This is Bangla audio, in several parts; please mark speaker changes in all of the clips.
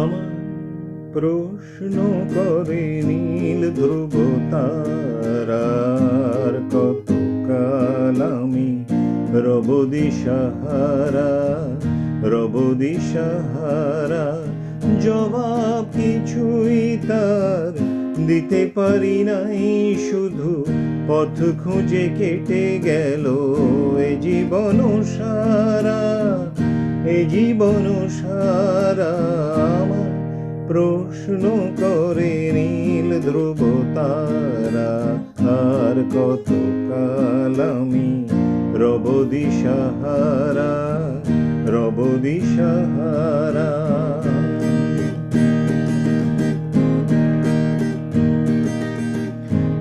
Speaker 1: আমার প্রশ্ন করে নীল ধ্রুব তারার, কতকাল আমি রব দিশাহারা, রব দিশাহারা। জবাব কিছুই তার দিতে পারি নাই, শুধু পথ খুঁজে কেটে গেল এ জীবন সারা, এ জীবন সারা। আমার প্রশ্ন করে নীল ধ্রুব তারা, আর কতকাল আমি রব দিশাহারা, রব দিশাহারা।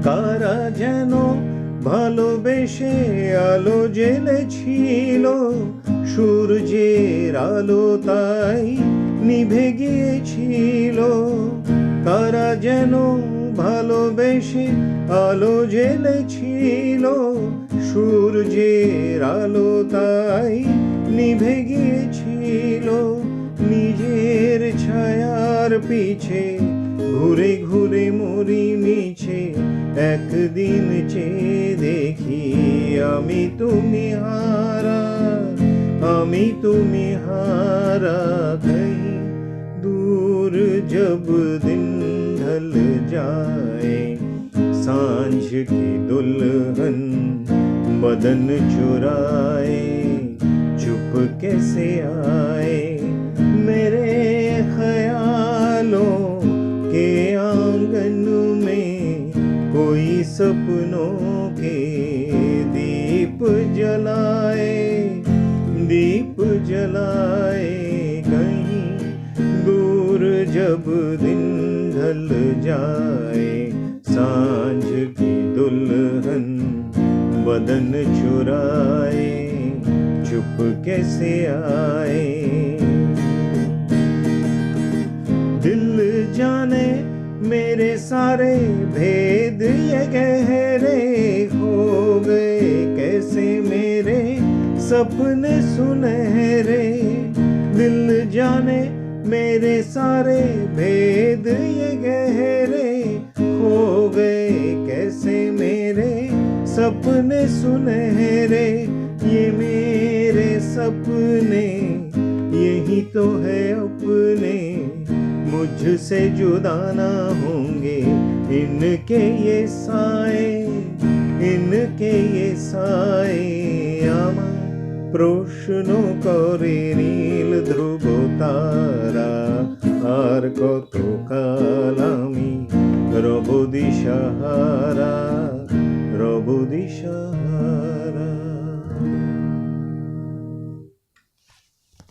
Speaker 1: কারা যেন ভালোবেসে আলো জ্বেলেছিল, সূর্যের আলো তাই নিভে গিয়েছিল। কারা যেন ভালোবেসে আলো জ্বেলেছিল, সূর্যের আলো তাই নিভে গিয়েছিল। নিজের ছায়ার পিছে ঘুরে ঘুরে মরি মিছে, একদিন চেয়ে দেখি আমি তুমি হারা, আমি তুমি হারা। कहीं दूर जब दिन ढल जाए, सांझ की दुल्हन बदन चुराए, चुप कैसे आए मेरे ख्यालों के आंगन में, कोई सपनों के दीप जलाए, दीप जलाए। कहीं दूर जब दिन ढल जाए, सांझ की दुल्हन बदन चुराए, चुप कैसे आए। दिल जाने मेरे सारे भेद ये गहरे हो गए, कैसे मेरे सपने सुनहरे। दिल जाने मेरे सारे भेद ये गहरे हो गए, कैसे मेरे सपने सुनहरे। ये मेरे सपने यही तो है अपने, मुझसे जुदा ना होंगे इनके ये साए, इनके ये साए। আমার প্রশ্ন করে নীল ধ্রুব তারা, আর কতকাল আমি রব দিশাহারা, রব দিশাহারা।